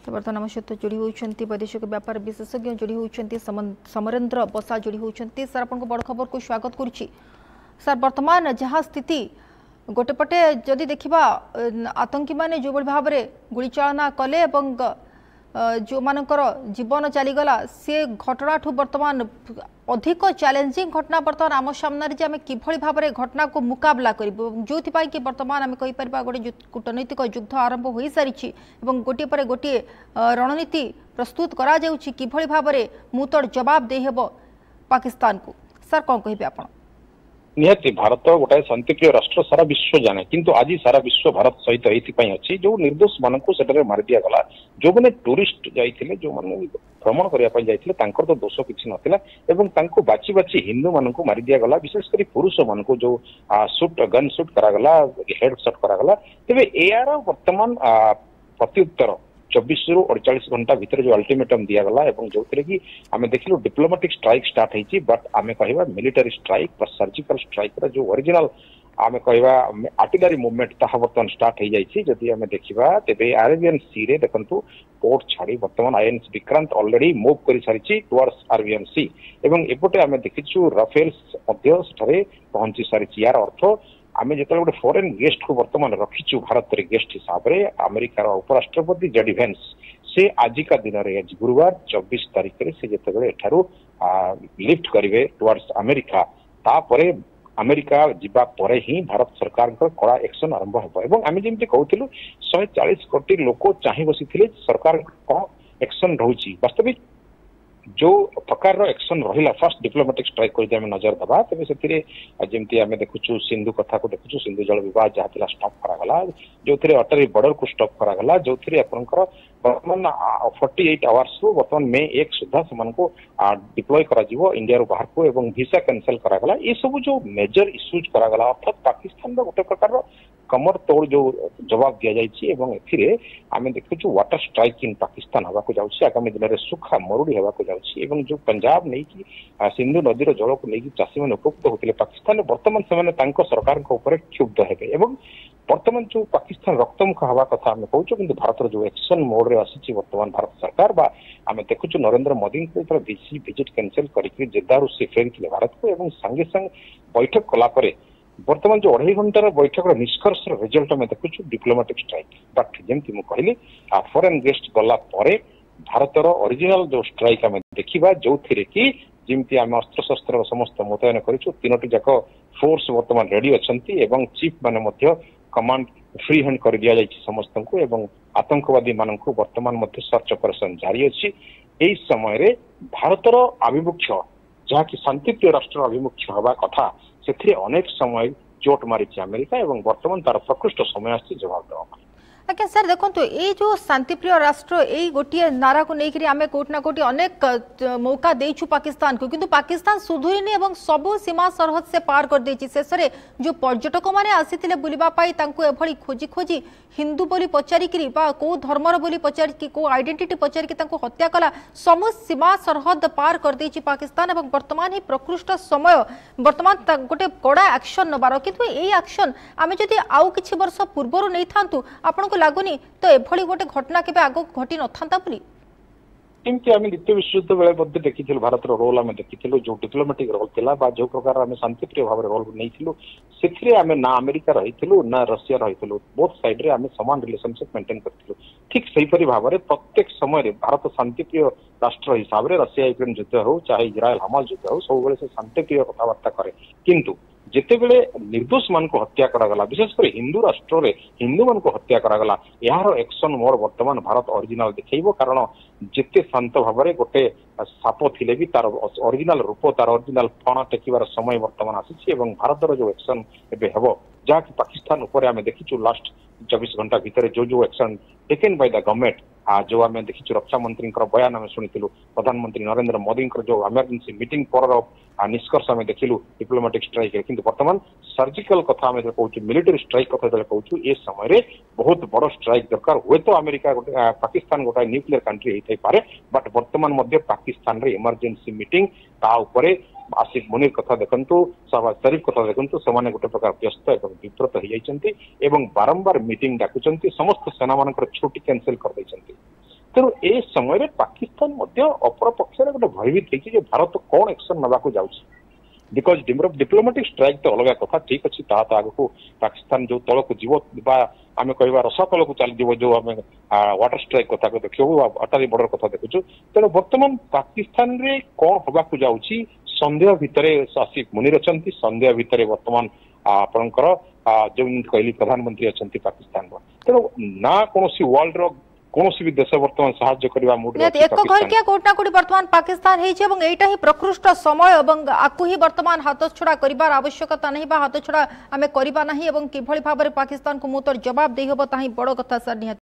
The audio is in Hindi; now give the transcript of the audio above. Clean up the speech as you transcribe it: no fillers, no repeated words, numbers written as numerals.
तो बर्तमान आम सहित जोड़ी होती वैदेशिक व्यापार विशेषज्ञ जोड़ी होती समरेन्द्र बसा जोड़ी होती सर आपको बड़ खबर को स्वागत करुच्ची सर वर्तमान जहाँ स्थिति गोटेपटे जदि देखा आतंकी मैंने जो भाव में गुड़ीचालना कले जो मानकर जीवन चलीगला सी घटना ठू बर्तमान अधिक चैलेंजिंग घटना बर्तमान आम सामने आम किभली भाव में घटना को मुकाबला कर जो कि बर्तमान आम कहीपर गोटे कूटनैतिक युद्ध आरंभ हो सारी गोटे पर गोटे रणनीति प्रस्तुत करा किभली भाव में मुतड़ जवाब देहेब पाकिस्तान को सर कौन कहे आप निहाती भारत गोटाए शांतिप्रिय राष्ट्र सारा विश्व जाने किंतु आज सारा विश्व भारत सहित अच्छी जो निर्दोष मान मारि दिगला जो मैंने टूरिस्ट जाते जो मैंने भ्रमण करने तो दोष किसी नाला बाची बाची हिंदू मान मारि दिगला विशेषकर पुरुष मान जो सुट गन सुट करागला हेड शट करागला तेज यार वर्तमान प्रत्युत्तर 24 ରୁ 48 घंटा भितर जो अल्टीमेटम दिगला जो कि आम देखिलु डिप्लोमेटिक स्ट्राइक स्टार्ट होती बट आम कह मिलिटरी स्ट्राइक सर्जिकल स्ट्राइक जो ओरिजिनल आम कह आर्टिलरी मूवमेंट ताहा बर्तमान स्टार्ट हो जाइए जदि आम देखा तेरे अरेबियन सी रे देखु पोर्ट छाड़ी बर्तमान आईएनएस विक्रांत ऑलरेडी मूव कर सारी टुवर्ड्स अरेबियन सी एवं एपटे आम देखीचु राफेल्स पहुंची सारी यार अर्थ आम जो गोटे फॉरेन गेस्ट को बर्तमान रखीचु भारत रे गेस्ट हिसाब से अमेरिकार उपराष्ट्रपति जेडी वेंस से आजिका दिन में आज गुरुवार 24 तारीख में से जिते एठारू लिफ्ट करेंगे टुवर्ड्स अमेरिका तापरे अमेरिका जीवा परे ही भारत सरकार कड़ा एक्शन आरंभ हो आम जमी कहूँ 140 कोटी लोक चाह बसी सरकार कौन एक्शन रोचे वास्तविक जो प्रकार एक्शन रहा फर्स्ट डिप्लोमेटिक स्ट्राइक कर नजर दबा तेज से जमी आम देखु सिंधु कथा को देखु सिंधु जल विवाद जहाँ स्टॉप करागला जो अटरी बॉर्डर को स्टॉप करागला जो बर्तमान 48 आवर्स रु बर्तमान मे 1 सुधा से डिप्लॉय कर इंडिया बाहर को एवं वीसा कैंसल करागला ये सब जो मेजर इश्यूज करागला अर्थात पाकिस्तान गोटे प्रकार कमर तोड़ जो जवाब दि जाइए आम देखु वाटर स्ट्राइक इन पाकिस्तान होगा जाऊँगी आगामी दिन में सुखा मरुड़ी होगा जाऊँगी जो पंजाब नहीं कि सिंधु नदीर जल को लेकिन चाषी मैंने उपकृत होते पाकिस्तान बर्तमान से सरकार क्षुब्ध हे बर्तमान जो पाकिस्तान रक्तमुख हवा कथा आम कहूँ कि भारत जो एक्शन मोड रे आसी बर्तमान भारत सरकार बा आम देखु नरेंद्र मोदी विजिट कैंसल करके जेद्दारू से फेरी भारत को संगे संग बैठक कलापर बर्तमान जो 2.5 घंटार बैठक निष्कर्ष रिजल्ट में देखु डिप्लोमेटिक स्ट्राइक बट जमी मुझे कहली फॉरेन गेस्ट गला भारतर ओरिजिनल जो स्ट्राइक आम देखा जो थी कि जमी आम अस्त्र शस्त्र समस्त मुतयन कर तीनोटी जाक फोर्स बर्तमान रेडी अच्छा चीफ माने कमांड फ्री हैंड कर दि जाए समस्त को आतंकवादी मान बर्तमान सर्च ऑपरेशन जारी अच्छी यही समय भारतर आभिमुख्य जहाँकि शांतिप्रिय राष्ट्र आभिमुख्य हवा कथा से अनेक समय चोट मारी अमेरिका और बर्तमान तार प्रकृष्ट समय आसी जवाब देवा आज्ञा सर देखो ये जो शांतिप्रिय राष्ट्र यही गोटे नारा को लेकर आम कोटना कोटी अनेक मौका देचु पाकिस्तान को किंतु पाकिस्तान सुधुरीनी और सबू सीमा सरहद से पार कर देछि शेष में जो पर्यटक मैंने आसी बुलापाई एभली खोजी खोजी हिंदू बोली पचारिकी कौ धर्मर बोली पचारिकी कौ आइडेंटिटी पचारिकी हत्या कला समू सीमा सरहद पार कर देछि पाकिस्तान और बर्तमान ही प्रकृष्ट समय बर्तमान गोटे कड़ा एक्शन नबार किंतु यही एक्शन आम जदि आउ किछि वर्ष पूर्व नहीं था आपन लगुनि तो एभली गोटे घटना के आग घटी न था एमती आम द्वितीय विश्वयुद्ध बेले देखी भारत रोल आम देखी जो डिप्लोमेटिक रोल था जो प्रकार आम शांतिप्रिय भाव रोल नहीं से आम ना अमेरिका रही ना रशिया रही बोथ साइड रे आम सामान रिलेशनशिप मेंटेन करूँ ठीक से भाव में प्रत्येक समय भारत शांतिप्रिय राष्ट्र हिसाब से रशिया यूक्रेन युद्ध हो चाहे इजराइल हमास युद्ध हो सब से शांतिप्रिय कथबार्ता करे किंतु जितेबले निर्दोष मान को हत्या करागला विशेषकर हिंदू राष्ट्र रे हिंदू मान को हत्या करागला यार एक्शन मोड वर्तमान भारत ओरिजिनल देखो कारण जिते शांत भाव में गोटे साप थिले भी तार ओरिजिनल रूप तार ओरिजिनल फणा टेकिबार समय वर्तमान आसी भारतर जो एक्शन एबे हेबो जहाँकि पाकिस्तान उपर आम देखीचु लास्ट 24 घंटा भितर जो action taken by the government जो आम देखीचु रक्षा मंत्री बयान आम शुणिलु प्रधानमंत्री नरेंद्र मोदी जो इमरजेंसी मीटिंग पर निष्कर्ष आम देखिलु डिप्लोमेटिक स्ट्राइक किंतु वर्तमान सर्जिकल कथा आम कहूँ मिलिटरी स्ट्राइक कथा कहूँ ये समय बहुत बड़ स्ट्राइक दरकार हुए तो अमेरिका पाकिस्तान गोटे न्यूक्लियर कंट्री होता पारे बट वर्तमान पाकिस्तान रे इमरजेंसी मीटिंग आसिफ मुनीर कथा देखु शहबाज शरीफ कथा देखु से गोटे प्रकार व्यस्त और विव्रत हो बारंबार मीटिंग डाकुंट समस्त सेना मान छुट्टी कैंसिल कर तेणु ए समय रे पाकिस्तान मध्य अपर पक्ष गोटे भयभीत है भारत कौन एक्शन नवाक जाऊँ बिकज डिप्लोमेटिक स्ट्राइक तो अलग कथा ठीक अच्छी आग को पाकिस्तान जो तल को जीव आम कह रसा तल को चली जो आम वाटर स्ट्राइक कथा को देखो अटारी बॉर्डर कथा देखु तेणु बर्तमान पाकिस्तान रे कौन हवाक जाऊँगी संदेह भितर आसी मुनि अच्छा संदेह भितर बर्तमान आपणकर जो कहली प्रधानमंत्री अच्छा पाकिस्तान तेणु ना कौन वर्ल्ड कौन भी देश बर्तमान साहाय्य करबा मूड एक घरकिया कोटा कोटी वर्तमान पाकिस्तान हेछि एवं एटा ही प्रकृष्ट समय एवं आकु ही वर्तमान हाथ छड़ा करिबार आवश्यकता नहीं बा हाथ छड़ा आमे करिबा नहीं एवं किभଳି भाबरे पाकिस्तान को मुतर जवाब देहबो ताही बड़ कथा सर निहाती।